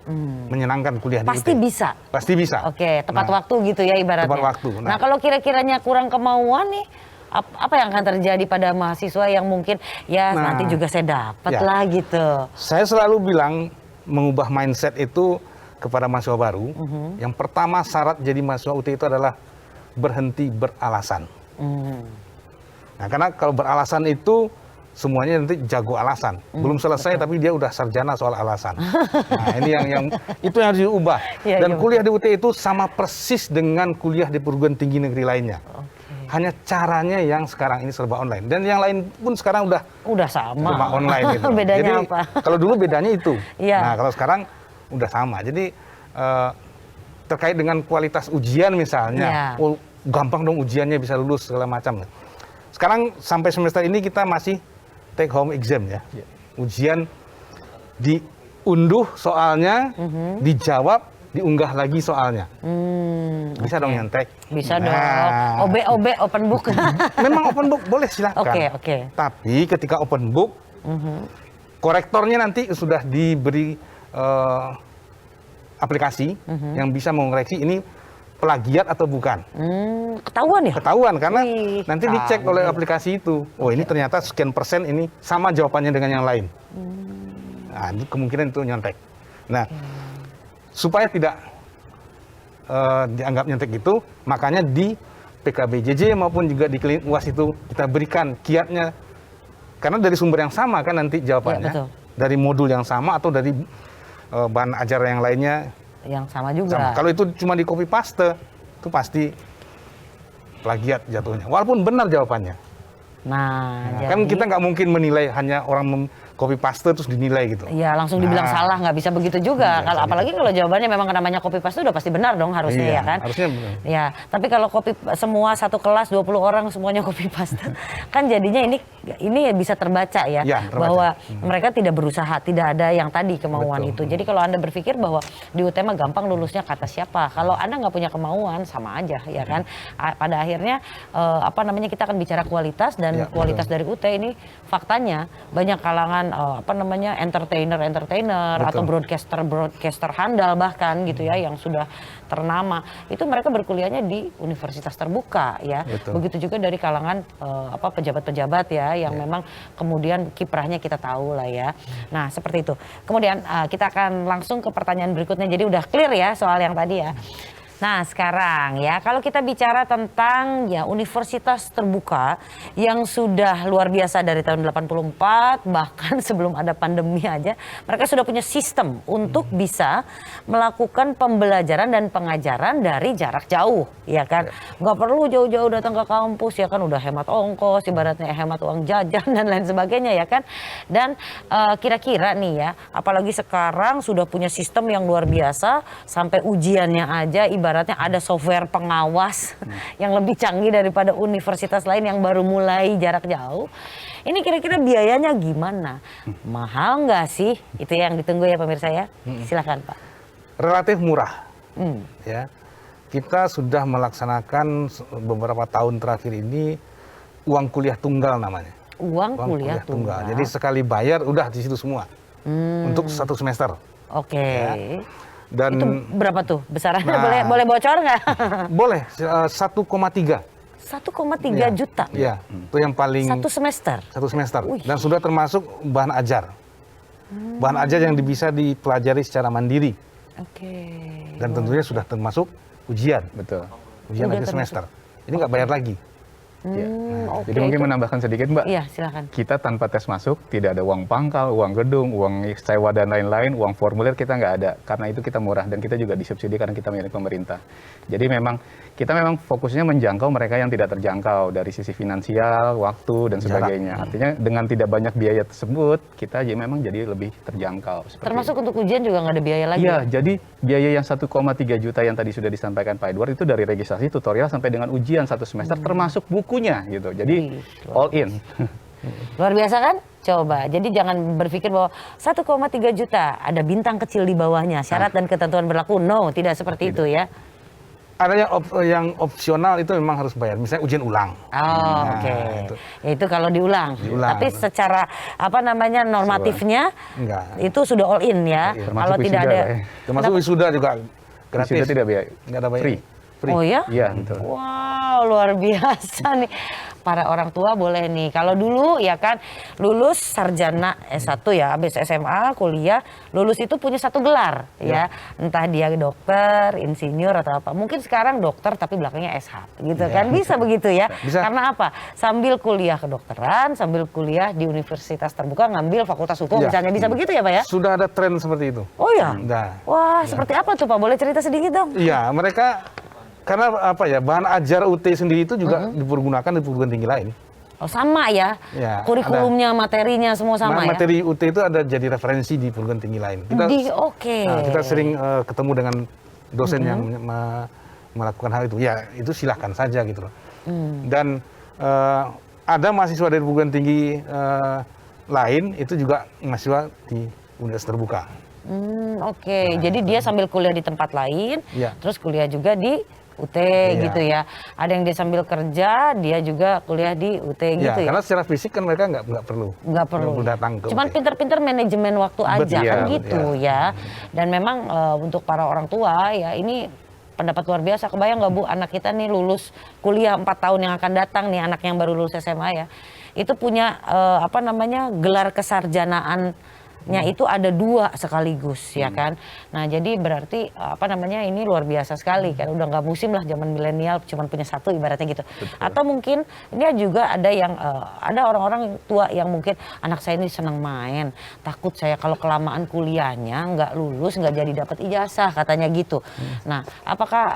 Menyenangkan kuliah Pasti di UT. bisa. Pasti bisa. Oke, tepat Nah, waktu gitu ya ibaratnya. Tepat waktu. Nah, kalau kira-kiranya kurang kemauan nih, apa yang akan terjadi pada mahasiswa yang mungkin ya Nah, nanti juga saya dapat ya. lah gitu. Saya selalu bilang mengubah mindset itu kepada mahasiswa baru. Yang pertama syarat jadi mahasiswa UT itu adalah berhenti beralasan. Nah, karena kalau beralasan itu semuanya nanti jago alasan. Belum selesai tapi dia udah sarjana soal alasan. Nah, ini yang itu yang harus diubah. Iya, Dan iya, kuliah di UT itu sama persis dengan kuliah di perguruan tinggi negeri lainnya. Hanya caranya yang sekarang ini serba online. Dan yang lain pun sekarang udah sama. serba online gitu. Bedanya Jadi apa? kalau dulu bedanya itu. Iya. Nah kalau sekarang udah sama. Jadi terkait dengan kualitas ujian misalnya, Iya. gampang dong ujiannya bisa lulus segala macam. Sekarang sampai semester ini kita masih take home exam ya. Ujian diunduh soalnya, dijawab, diunggah lagi soalnya. Bisa dong nyontek. Bisa dong. Nah. OB open book. Memang open book boleh silahkan. Oke. Tapi ketika open book, korektornya nanti sudah diberi aplikasi yang bisa mengoreksi ini plagiat atau bukan. Ketahuan ya? Ketahuan karena Wih, nanti dicek oleh aplikasi itu. Oh ini ternyata sekian persen ini sama jawabannya dengan yang lain. Nah itu kemungkinan itu nyontek. Nah supaya tidak dianggap nyontek itu, makanya di PKBJJ maupun juga di klinik UAS itu kita berikan kiatnya. Karena dari sumber yang sama kan nanti jawabannya. Ya, betul. Dari modul yang sama atau dari bahan ajar yang lainnya Yang sama juga. sama. Kalau itu cuma di copy paste, itu pasti plagiat jatuhnya. Walaupun benar jawabannya. Nah, Kan jadi- kita nggak mungkin menilai hanya orang copy paste terus dinilai gitu. Iya, langsung dibilang Nah. salah, nggak bisa begitu juga. Nggak Kalau bisa apalagi kalau jawabannya memang namanya copy paste udah pasti benar dong harusnya Iya, ya kan? harusnya benar. Ya, tapi kalau semua satu kelas 20 orang semuanya copy paste, kan jadinya ini bisa terbaca ya, Ya, terbaca. bahwa mereka tidak berusaha, tidak ada yang tadi kemauan Betul. itu. Jadi kalau Anda berpikir bahwa di UTM gampang lulusnya kata siapa? Kalau Anda nggak punya kemauan sama aja ya kan? Pada akhirnya kita akan bicara kualitas dan Ya, kualitas betul. dari UT ini faktanya banyak kalangan entertainer atau broadcaster handal bahkan gitu ya yang sudah ternama itu mereka berkuliahnya di universitas terbuka ya. Betul. Begitu juga dari kalangan pejabat-pejabat ya yang memang kemudian kiprahnya kita tahu lah ya. Nah seperti itu. Kemudian kita akan langsung ke pertanyaan berikutnya. Jadi udah clear ya soal yang tadi ya. Nah sekarang ya kalau kita bicara tentang ya universitas terbuka yang sudah luar biasa dari tahun 84 bahkan sebelum ada pandemi aja mereka sudah punya sistem untuk bisa melakukan pembelajaran dan pengajaran dari jarak jauh ya kan. Nggak perlu jauh-jauh datang ke kampus ya kan udah hemat ongkos ibaratnya hemat uang jajan dan lain sebagainya ya kan. Dan kira-kira nih ya apalagi sekarang sudah punya sistem yang luar biasa sampai ujiannya aja ibaratnya ada software pengawas yang lebih canggih daripada universitas lain yang baru mulai jarak jauh. Ini kira-kira biayanya gimana? Mahal nggak sih? Itu yang ditunggu ya pemirsa ya. Silakan Pak. Relatif murah. Ya. Kita sudah melaksanakan beberapa tahun terakhir ini uang kuliah tunggal namanya. Uang kuliah tunggal. Jadi sekali bayar udah di situ semua. Untuk satu semester. Oke. Ya. Dan Itu berapa tuh besarannya? Nah. Boleh bocor nggak? boleh 1,3. 1,3 juta. Ya, itu yang paling Satu semester. satu semester. Wih. Dan sudah termasuk bahan ajar. Bahan ajar yang bisa dipelajari secara mandiri. Oke. Dan tentunya sudah termasuk ujian. Betul. Ujian Udah akhir termasuk. semester. Ini nggak bayar lagi. Ya. Oke, Jadi mungkin itu- menambahkan sedikit Mbak. Iya silakan. Kita tanpa tes masuk tidak ada uang pangkal, uang gedung, uang sewa dan lain-lain, uang formulir kita nggak ada. Karena itu kita murah dan kita juga disubsidi karena kita milik pemerintah. Jadi kita memang fokusnya menjangkau mereka yang tidak terjangkau dari sisi finansial, waktu dan sebagainya. Artinya dengan tidak banyak biaya tersebut kita memang jadi lebih terjangkau. Seperti Termasuk untuk ujian juga nggak ada biaya lagi. Iya, jadi biaya yang 1,3 juta yang tadi sudah disampaikan Pak Edward itu dari registrasi, tutorial sampai dengan ujian satu semester termasuk bukunya gitu. Jadi all in. Luar biasa kan? Coba. Jadi jangan berpikir bahwa 1,3 juta ada bintang kecil di bawahnya. Syarat dan ketentuan berlaku. No, tidak seperti itu ya. Ada yang opsional itu memang harus bayar. Misalnya ujian ulang. Oh, Nah, oke. itu. Ya, itu kalau diulang. Diulang. Tapi secara normatifnya Enggak. itu sudah all in ya. Termasuk Kalau tidak wisuda ada lah ya. Termasuk wisuda juga gratis. Wisuda tidak biaya. Nggak ada bayar. Free. Free. Oh ya? Iya, betul. Wow, luar biasa nih. Para orang tua boleh nih. Kalau dulu ya kan lulus sarjana S1 ya, habis SMA, kuliah, lulus itu punya satu gelar ya. Entah dia dokter, insinyur atau apa. Mungkin sekarang dokter tapi belakangnya SH gitu kan. Bisa begitu ya. Bisa. Karena apa? Sambil kuliah kedokteran, sambil kuliah di universitas terbuka ngambil fakultas hukum Iya. misalnya. Bisa begitu ya, Pak ya? Sudah ada tren seperti itu. Oh ya? Nah. Wah, seperti apa tuh Pak? Boleh cerita sedikit dong? Iya, mereka Karena apa ya, bahan ajar UT sendiri itu juga dipergunakan di perguruan tinggi lain. Oh, sama ya? Ya, Kurikulumnya, materinya semua sama ya? Materi UT itu ada jadi referensi di perguruan tinggi lain. Oke. Kita sering ketemu dengan dosen yang melakukan hal itu. Ya, itu silahkan saja gitu loh. Dan ada mahasiswa dari perguruan tinggi lain itu juga mahasiswa di universitas terbuka. Oke. Jadi dia sambil kuliah di tempat lain, Ya. terus kuliah juga di UT Iya. gitu ya. Ada yang dia sambil kerja, dia juga kuliah di UT gitu ya. Karena secara fisik kan mereka nggak perlu. Nggak perlu. datang ke Cuman UT. pinter-pinter manajemen waktu aja Betul, kan iya, gitu ya. Dan memang untuk para orang tua ya ini pendapat luar biasa. Kebayang nggak Bu, anak kita nih lulus kuliah 4 tahun yang akan datang nih, anak yang baru lulus SMA ya. Itu punya gelar kesarjanaannya itu ada 2 sekaligus ya kan. Nah jadi berarti ini luar biasa sekali kan, udah nggak musim lah zaman milenial cuman punya 1 ibaratnya gitu. Atau mungkin ini juga ada yang ada orang-orang tua yang mungkin anak saya ini senang main, takut saya kalau kelamaan kuliahnya nggak lulus, nggak jadi dapat ijazah katanya gitu. Nah apakah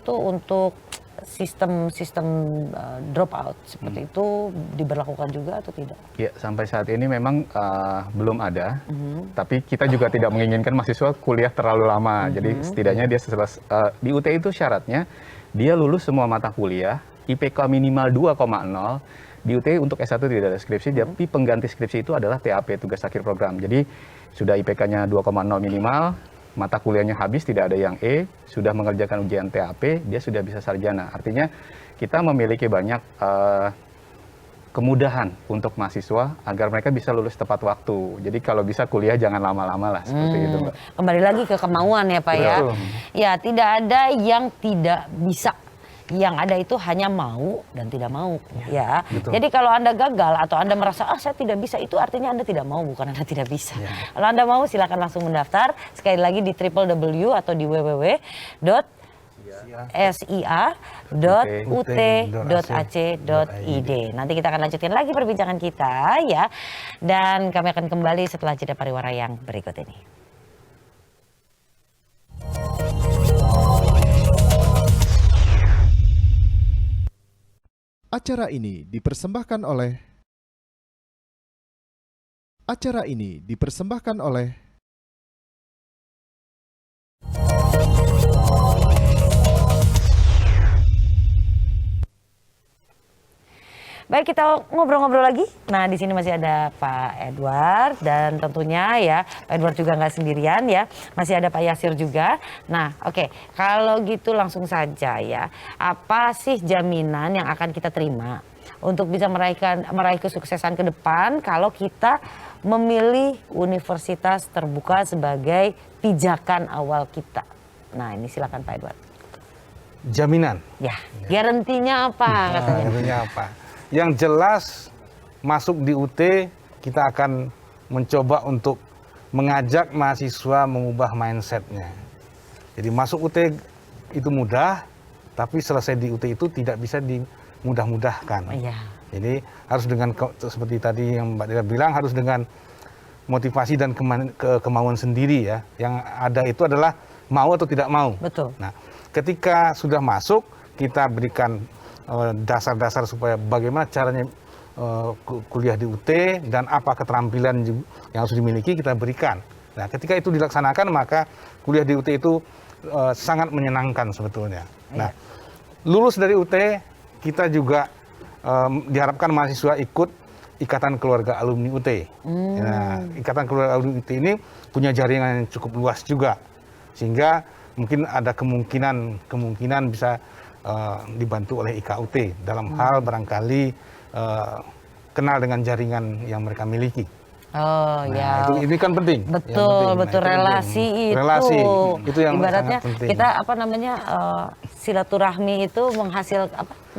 untuk sistem drop out seperti itu diberlakukan juga atau tidak? Ya, sampai saat ini memang belum ada. Tapi kita juga tidak menginginkan mahasiswa kuliah terlalu lama. Jadi setidaknya dia di UT itu syaratnya dia lulus semua mata kuliah, IPK minimal 2,0. Di UT untuk S1 tidak ada skripsi, tapi pengganti skripsi itu adalah TAP, tugas akhir program. Jadi sudah IPK-nya 2,0 minimal, mata kuliahnya habis, tidak ada yang E, sudah mengerjakan ujian TAP, dia sudah bisa sarjana. Artinya kita memiliki banyak kemudahan untuk mahasiswa agar mereka bisa lulus tepat waktu. Jadi kalau bisa kuliah jangan lama-lama lah, seperti itu Mbak. Kembali lagi ke kemauan ya Pak ya. Betul. Ya tidak ada yang tidak bisa. Yang ada itu hanya mau dan tidak mau ya. Betul. Jadi kalau Anda gagal atau Anda merasa saya tidak bisa, itu artinya Anda tidak mau, bukan Anda tidak bisa. Kalau Anda mau silakan langsung mendaftar sekali lagi di www atau di www.sia.ut.ac.id. Nanti kita akan lanjutin lagi perbincangan kita ya. Dan kami akan kembali setelah jeda pariwara yang berikut ini. Acara ini dipersembahkan oleh Baik, kita ngobrol-ngobrol lagi. Nah, di sini masih ada Pak Edward dan tentunya ya Pak Edward juga nggak sendirian ya. Masih ada Pak Yasir juga. Nah, oke. Kalau gitu langsung saja ya. Apa sih jaminan yang akan kita terima untuk bisa meraih kesuksesan ke depan kalau kita memilih universitas terbuka sebagai pijakan awal kita? Nah, ini silakan Pak Edward. Jaminan. Ya, garantinya apa katanya? Garantinya apa? Yang jelas masuk di UT kita akan mencoba untuk mengajak mahasiswa mengubah mindsetnya. Jadi masuk UT itu mudah, tapi selesai di UT itu tidak bisa dimudah-mudahkan. Iya. Jadi harus dengan seperti tadi yang Mbak Dira bilang, harus dengan motivasi dan kemauan sendiri ya. Yang ada itu adalah mau atau tidak mau. Betul. Nah, ketika sudah masuk kita berikan dasar-dasar supaya bagaimana caranya kuliah di UT dan apa keterampilan yang harus dimiliki kita berikan. Nah, ketika itu dilaksanakan maka kuliah di UT itu sangat menyenangkan sebetulnya. Nah, lulus dari UT kita juga diharapkan mahasiswa ikut Ikatan Keluarga Alumni UT. Nah, Ikatan Keluarga Alumni UT ini punya jaringan yang cukup luas juga, sehingga mungkin ada kemungkinan bisa dibantu oleh IKUT dalam hal barangkali kenal dengan jaringan yang mereka miliki. Oh Nah, ya. ini kan penting. Betul, Yang penting. betul, Nah, relasi itu. Relasi itu yang ibaratnya sangat penting. kita silaturahmi itu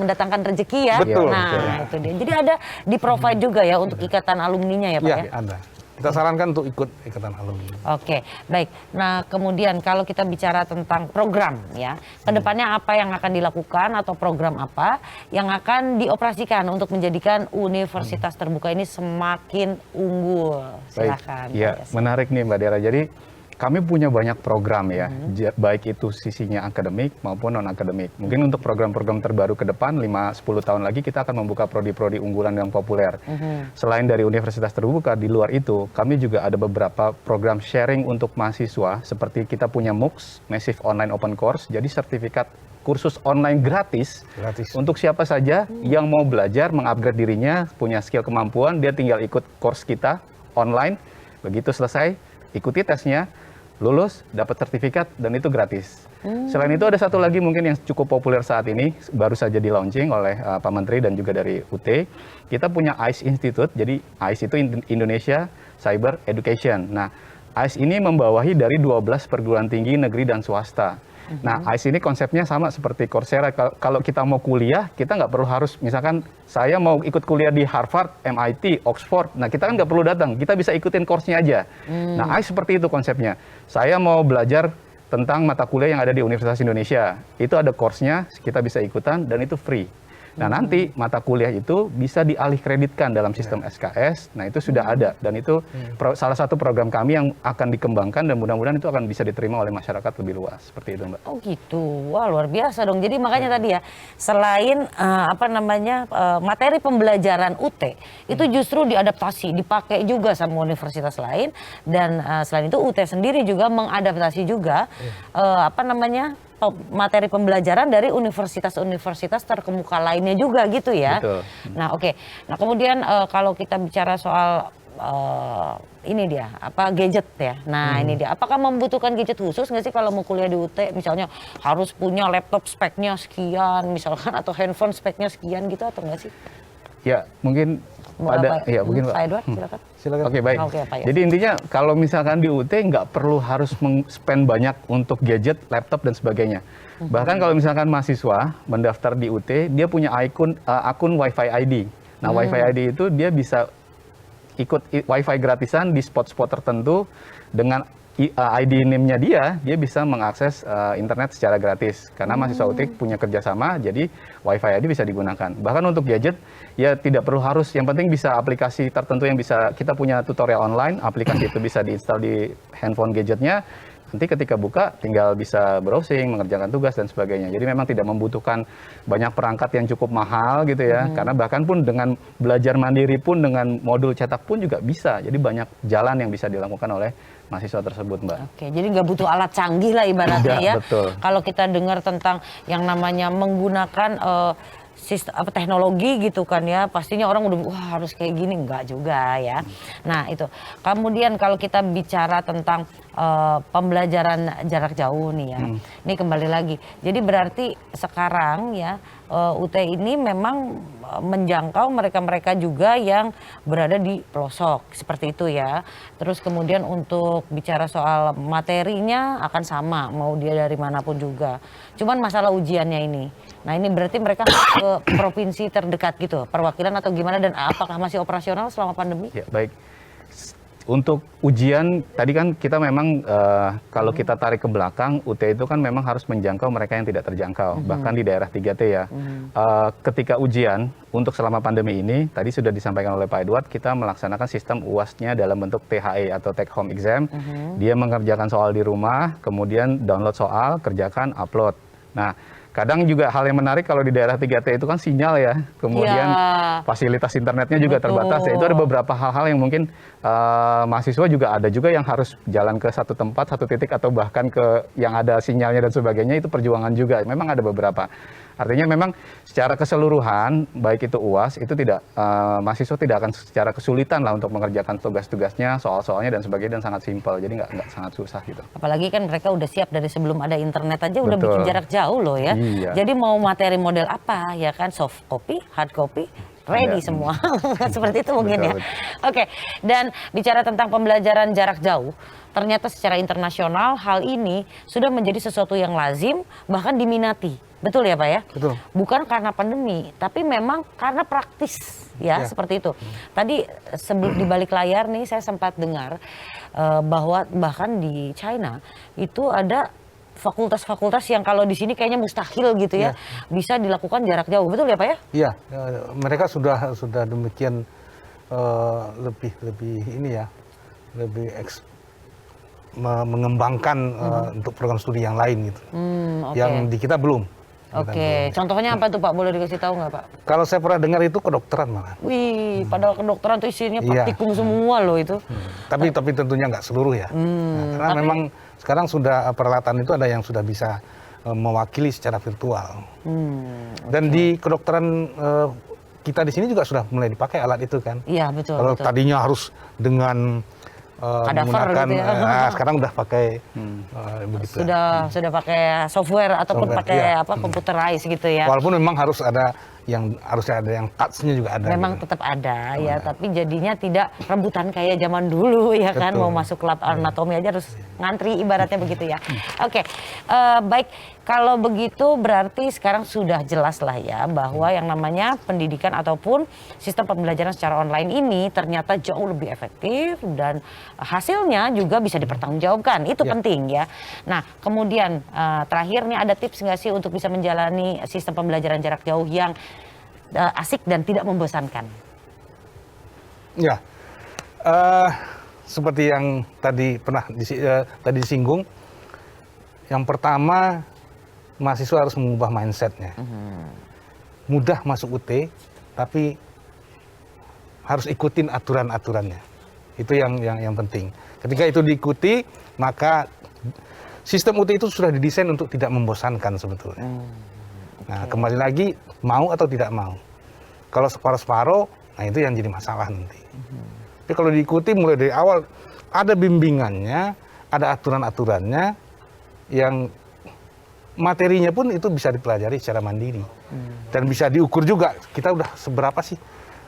mendatangkan rezeki ya. Betul, Nah, betul. itu dia. Jadi ada di provide juga ya untuk ikatan alumninya ya, Pak ya. Ya, ada. Kita sarankan untuk ikut Ikatan Alumni. Oke, baik. Nah, kemudian kalau kita bicara tentang program ya, kedepannya apa yang akan dilakukan atau program apa yang akan dioperasikan untuk menjadikan universitas terbuka ini semakin unggul? Baik, Silakan. ya Pak Yasir. menarik nih Mbak Dera. Jadi kami punya banyak program ya, baik itu sisinya akademik maupun non-akademik. Mungkin untuk program-program terbaru ke depan, 5-10 tahun lagi kita akan membuka prodi-prodi unggulan yang populer. Selain dari universitas terbuka, di luar itu kami juga ada beberapa program sharing untuk mahasiswa, seperti kita punya MOOCs, Massive Online Open Course, jadi sertifikat kursus online gratis untuk siapa saja yang mau belajar, mengupgrade dirinya, punya skill kemampuan, dia tinggal ikut course kita online, begitu selesai, ikuti tesnya, lulus, dapat sertifikat, dan itu gratis. Selain itu ada satu lagi mungkin yang cukup populer saat ini, baru saja di launching oleh Pak Menteri dan juga dari UT. Kita punya ICE Institute, jadi ICE itu Indonesia Cyber Education. Nah, ICE ini membawahi dari 12 perguruan tinggi negeri dan swasta. Nah, ICE ini konsepnya sama seperti Coursera. Kalau kita mau kuliah, kita nggak perlu harus, misalkan saya mau ikut kuliah di Harvard, MIT, Oxford. Nah, kita kan nggak perlu datang, kita bisa ikutin course-nya aja. Nah, ICE seperti itu konsepnya. Saya mau belajar tentang mata kuliah yang ada di Universitas Indonesia. Itu ada course-nya, kita bisa ikutan, dan itu free. Nah, nanti mata kuliah itu bisa dialih kreditkan dalam sistem SKS. Nah, itu sudah ada. Dan itu salah satu program kami yang akan dikembangkan dan mudah-mudahan itu akan bisa diterima oleh masyarakat lebih luas. Seperti itu, Mbak. Oh gitu, wah luar biasa dong. Jadi makanya tadi ya, selain materi pembelajaran UT, itu justru diadaptasi, dipakai juga sama universitas lain. Dan selain itu UT sendiri juga mengadaptasi juga materi pembelajaran dari universitas-universitas terkemuka lainnya juga gitu ya. Betul. Nah oke. Nah kemudian kalau kita bicara soal gadget ya. Nah ini dia. Apakah membutuhkan gadget khusus nggak sih kalau mau kuliah di UT? Misalnya harus punya laptop speknya sekian, misalkan, atau handphone speknya sekian gitu, atau nggak sih? Ya mungkin mungkin Pak Edward silakan. Oke, baik. Pak, ya. Jadi intinya kalau misalkan di UT nggak perlu harus spend banyak untuk gadget, laptop dan sebagainya. Bahkan kalau misalkan mahasiswa mendaftar di UT, dia punya akun Wi-Fi ID. Nah, Wi-Fi ID itu dia bisa ikut Wi-Fi gratisan di spot-spot tertentu dengan ID name-nya dia bisa mengakses internet secara gratis. Karena mahasiswa UT punya kerjasama, jadi Wi-Fi ID bisa digunakan. Bahkan untuk gadget, ya tidak perlu harus, yang penting bisa aplikasi tertentu yang bisa, kita punya tutorial online, aplikasi itu bisa diinstal di handphone gadgetnya, nanti ketika buka tinggal bisa browsing, mengerjakan tugas dan sebagainya. Jadi memang tidak membutuhkan banyak perangkat yang cukup mahal gitu ya. Karena bahkan pun dengan belajar mandiri pun, dengan modul cetak pun juga bisa. Jadi banyak jalan yang bisa dilakukan oleh mahasiswa tersebut, Mbak. Oke, jadi nggak butuh alat canggih lah ibaratnya ya. Betul. Kalau kita dengar tentang yang namanya menggunakan teknologi gitu kan ya, pastinya orang udah harus kayak gini, enggak juga ya. Nah itu. Kemudian kalau kita bicara tentang pembelajaran jarak jauh nih ya, ini kembali lagi. Jadi berarti sekarang ya UT ini memang menjangkau mereka-mereka juga yang berada di pelosok seperti itu ya. Terus kemudian untuk bicara soal materinya akan sama, mau dia dari manapun juga. Cuman masalah ujiannya ini. Nah ini berarti mereka ke provinsi terdekat gitu, perwakilan atau gimana, dan apakah masih operasional selama pandemi? Ya, baik. Untuk ujian, tadi kan kita memang kalau kita tarik ke belakang, UT itu kan memang harus menjangkau mereka yang tidak terjangkau, bahkan di daerah 3T ya. Ketika ujian, untuk selama pandemi ini, tadi sudah disampaikan oleh Pak Edward, kita melaksanakan sistem UAS-nya dalam bentuk THE atau Take Home Exam. Dia mengerjakan soal di rumah, kemudian download soal, kerjakan, upload. Nah, kadang juga hal yang menarik kalau di daerah 3T itu kan sinyal ya, kemudian fasilitas internetnya juga terbatas ya. Itu ada beberapa hal-hal yang mungkin mahasiswa juga ada juga yang harus jalan ke satu tempat, satu titik, atau bahkan ke yang ada sinyalnya dan sebagainya, itu perjuangan juga. Memang ada beberapa. Artinya memang secara keseluruhan, baik itu UAS, itu tidak mahasiswa tidak akan secara kesulitan lah untuk mengerjakan tugas-tugasnya, soal-soalnya dan sebagainya, dan sangat simpel. Jadi nggak sangat susah gitu. Apalagi kan mereka udah siap dari sebelum ada internet aja, udah bikin jarak jauh loh ya. Iya. Jadi mau materi model apa ya kan, soft copy, hard copy, ready semua. Seperti itu mungkin ya. Oke, dan bicara tentang pembelajaran jarak jauh, ternyata secara internasional hal ini sudah menjadi sesuatu yang lazim, bahkan diminati. Betul ya Pak ya? Betul. Bukan karena pandemi, tapi memang karena praktis ya, seperti itu. Tadi sebelum di balik layar nih saya sempat dengar bahwa bahkan di China itu ada fakultas-fakultas yang kalau di sini kayaknya mustahil gitu ya, bisa dilakukan jarak jauh. Betul ya Pak ya? Iya, mereka sudah demikian lebih ini ya, lebih mengembangkan untuk program studi yang lain gitu. Oke. Yang di kita belum. Oke, contohnya apa tuh Pak? Boleh dikasih tahu nggak Pak? Kalau saya pernah dengar itu kedokteran malah. Wih, padahal kedokteran tuh isinya Iya. praktikum semua loh itu. Tapi tentunya nggak seluruh ya. Nah, karena memang sekarang sudah peralatan itu ada yang sudah bisa mewakili secara virtual. Dan di kedokteran kita di sini juga sudah mulai dipakai alat itu kan. Iya betul. Kalau betul. tadinya harus dengan Kadaver menggunakan, gitu ya. sekarang udah pakai begitu. Sudah pakai software ataupun Software, pakai iya. computerized gitu ya. Walaupun memang harusnya ada yang touch-nya juga ada. Memang gitu. tetap ada ya, tapi jadinya tidak rebutan kayak zaman dulu ya kan. Betul. Mau masuk lab anatomi aja harus ngantri ibaratnya begitu ya. Oke, baik, kalau begitu berarti sekarang sudah jelas lah ya bahwa yang namanya pendidikan ataupun sistem pembelajaran secara online ini ternyata jauh lebih efektif dan hasilnya juga bisa dipertanggungjawabkan. Itu Ya. penting ya. Nah kemudian terakhir nih ada tips nggak sih untuk bisa menjalani sistem pembelajaran jarak jauh yang asik dan tidak membosankan? Ya, seperti yang tadi tadi disinggung, yang pertama mahasiswa harus mengubah mindsetnya. Mudah masuk UT, tapi harus ikutin aturan-aturannya. Itu yang penting. Ketika itu diikuti, maka sistem UT itu sudah didesain untuk tidak membosankan sebetulnya. Nah, kembali lagi, mau atau tidak mau. Kalau separuh-separuh, nah itu yang jadi masalah nanti. Tapi kalau diikuti mulai dari awal, ada bimbingannya, ada aturan-aturannya, yang materinya pun itu bisa dipelajari secara mandiri. Dan bisa diukur juga, kita udah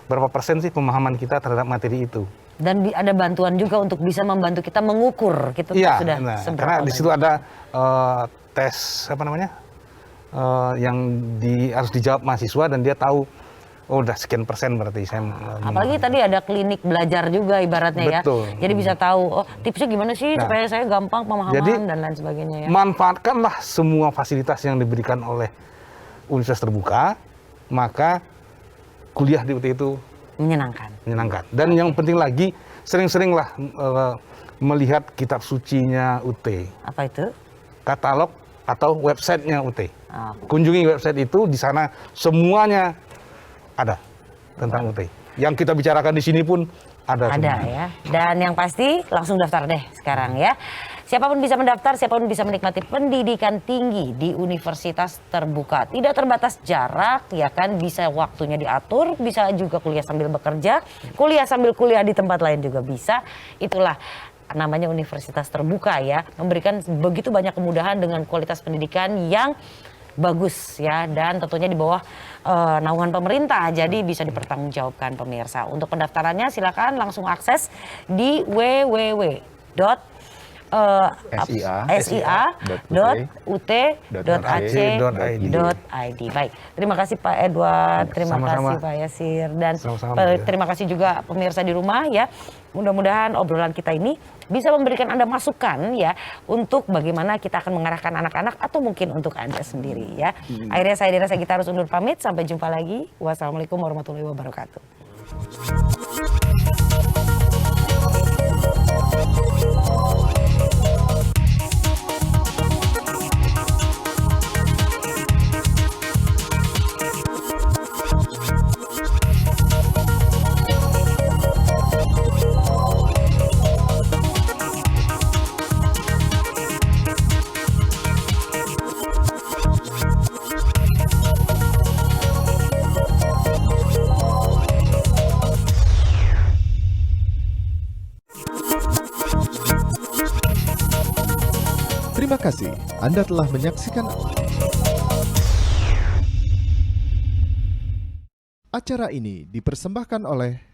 berapa persen sih pemahaman kita terhadap materi itu. Dan ada bantuan juga untuk bisa membantu kita mengukur gitu Iya, sudah nah, seberapa karena di banyak. situ ada tes yang harus dijawab mahasiswa dan dia tahu udah sekian persen berarti saya. Apalagi tadi ada klinik belajar juga ibaratnya Betul. ya. Jadi bisa tahu tipsnya gimana sih Nah, supaya saya gampang pemahaman jadi, dan lain sebagainya ya. manfaatkanlah semua fasilitas yang diberikan oleh universitas terbuka, maka kuliah di UT itu menyenangkan. Dan yang penting lagi, sering-seringlah melihat kitab sucinya UT, Apa itu? katalog atau websitenya UT. Oh. Kunjungi website itu, di sana semuanya ada tentang UT. Yang kita bicarakan di sini pun ada. Ada semua. ya. Dan yang pasti langsung daftar deh sekarang ya. Siapapun bisa mendaftar, siapapun bisa menikmati pendidikan tinggi di universitas terbuka. Tidak terbatas jarak, ya kan, bisa waktunya diatur, bisa juga kuliah sambil bekerja, kuliah sambil kuliah di tempat lain juga bisa. Itulah namanya universitas terbuka ya, memberikan begitu banyak kemudahan dengan kualitas pendidikan yang bagus ya, dan tentunya di bawah naungan pemerintah, jadi bisa dipertanggungjawabkan pemirsa. Untuk pendaftarannya silakan langsung akses di sia.ut.ac.id. Baik, terima kasih Pak Edward, terima Sama-sama. kasih Pak Yasir, dan Sama-sama, Mbak Dera. terima kasih juga pemirsa di rumah ya. Mudah-mudahan obrolan kita ini bisa memberikan Anda masukan ya untuk bagaimana kita akan mengarahkan anak-anak atau mungkin untuk Anda sendiri ya. Akhirnya saya Dera Sagita harus undur pamit, sampai jumpa lagi. Wassalamualaikum warahmatullahi wabarakatuh. Terima kasih Anda telah menyaksikan acara ini dipersembahkan oleh